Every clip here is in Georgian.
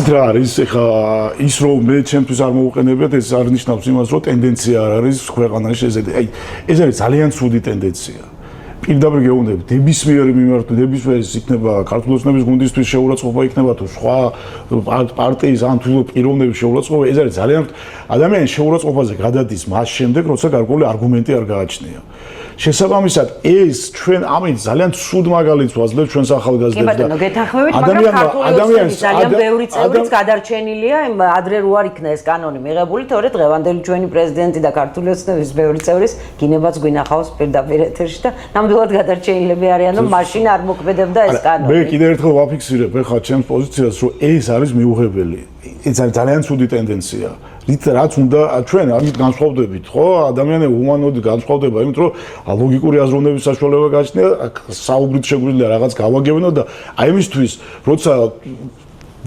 იცით რა არის ეხა ის რომ მე ჩემთვის არ მოუყენებიათ ეს არ ნიშნავს იმას რომ ტენდენცია არ არის ქვეყანაში აი ეს არის ძალიან ცუდი ტენდენცია პირდაპირ გეუბნები დებისმიერი მიმართვა დებისმიერი იქნება ქართული ოცნების გუნდისთვის შეურაცხყოფა იქნება თუ სხვა პარტიის ან თუ პიროვნების შეურაცხყოფა ეს არის ძალიან ადამიანის შეურაცხყოფაზე გადადის მას შემდეგ როცა გარკვეული არგუმენტი არ გააჩნია შესაბამისად ეს ჩვენ ამით ძალიან ცუდ მაგალითს ვაძლევთ ჩვენს ახალგაზრდებს და კი ბატონო გეთანხმებით მაგრამ ქართული ოცნების ძალიან ბევრი წევრიც გადარჩენილია ადრე რო არ იქნა ეს კანონი მიღებული თორე დღევანდელი ჩვენი პრეზიდენტი და ქართული ოცნების ბევრი წევრის გინებაც გვინახავს პირდაპირ ეთერში და ნამდვილად გადარჩენილები არიან რომ მაშინ არ მოქმედებდა ეს კანონი მე კიდევ ერთხელ ვაფიქსირებ ეხლა ჩემს პოზიციას რომ ეს არის მიუღებელი ეს არის ძალიან ცუდი ტენდენცია რაც უნდა ჩვენ ამით განსხვავდებით ხო ადამიანები ჰუმანოდი განსხვავდება იმით რომ ლოგიკური აზროვნების საშუალება გააჩნია საუბრით შეგვიძლია რაღაც გავაგებინო და აი იმისთვის როცა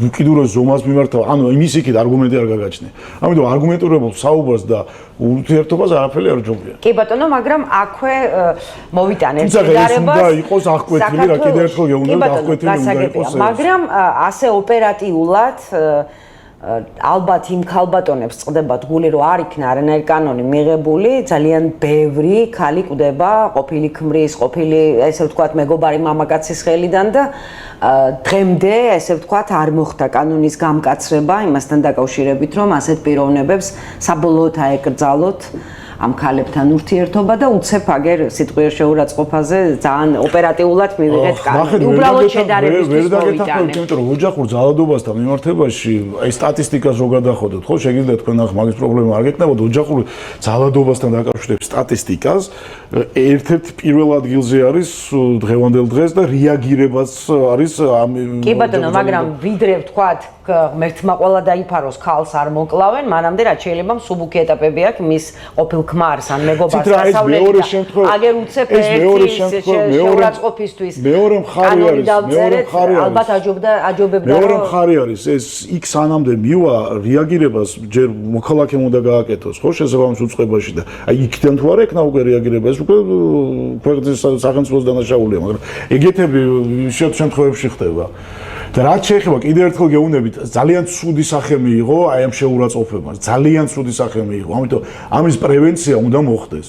უკიდურეს ზომას მიმართავ ანუ იმის იქით არგუმენტი არ გაგაჩნია ამიტომ არგუმენტირებულ საუბარს და ურთიერთობას არაფერი არ ჯობია კი ბატონო მაგრამ აქვე მოვიტან ერთ შედარებას უნდა იყოს აღკვეთილი რა კიდევ ერთხელ გეუბნები აღკვეთილი უნდა იყოს მაგრამ ასე ოპერატიულად ალბათ იმ ქალბატონებს წდებათ გული რომ არ იქნა არანაირი კანონი მიღებული ძალიან ბევრი ქალი კვდება ყოფილი ქმრის ყოფილი ესე ვთქვათ მეგობარი მამაკაცის ხელიდან და დღემდე ესე ვთქვათ არ მოხდა კანონის გამკაცრება იმასთან დაკავშირებით რომ ასეთ პიროვნებებს საბოლოოდ აეკრძალოთ ამ ქალებთან ურთიერთობა და უცებ აგერ სიტყვიერ შეურაცხყოფაზე ძალიან ოპერატიულად მივიღეთ კანონი. უბრალოდ შედარების ვერ დაგეთანხმებით, იმიტომ რომ ოჯახურ ძალადობასთან მიმართებაში აი სტატისტიკას რო გადახოდოთ, ხო, შეგიძლიათ თქვენ ახლა მაგის პრობლემა არ გეკნებოდ ოჯახურ ძალადობასთან დაკავშირებით სტატისტიკას ერთ-ერთი პირველ ადგილზე არის დღევანდელ დღეს და რეაგირებაც არის ამ კი ბატონო, მაგრამ ვიდრე ვთქვათ ღმერთმა ყველა დაიფაროს ქალს არ მოკლავენ, მანამდე რაც შეიძლება მსუბუქი ეტაპები აქვს მის ყოფილ ქმარს ან მეგობარს ასავლელი აგერ უცებ ერთი შეურაცხყოფისთვის მეორე მხარე არის ალბათ აჯობებდა მეორე მხარე არის ეს იქ სანამდე მივა რეაგირებას ჯერ მოქალაქემ უნდა გააკეთოს ხო შესაბამის უწყებაში და აი იქიდან თუ არ ექნა უკვე რეაგირება ეს უკვე ქვეყნის სახელმწიფოს დანაშაულია მაგრამ ეგეთები შეთ შემთხვევებში ხდება და რაც შეეხება კიდევ ერთხელ გეუბნებით ძალიან ცუდი სახე მიიღო აი ამ შეურაცხყოფებას ძალიან ცუდი სახე მიიღო ამიტომ ამის პრევენცია უნდა მოხდეს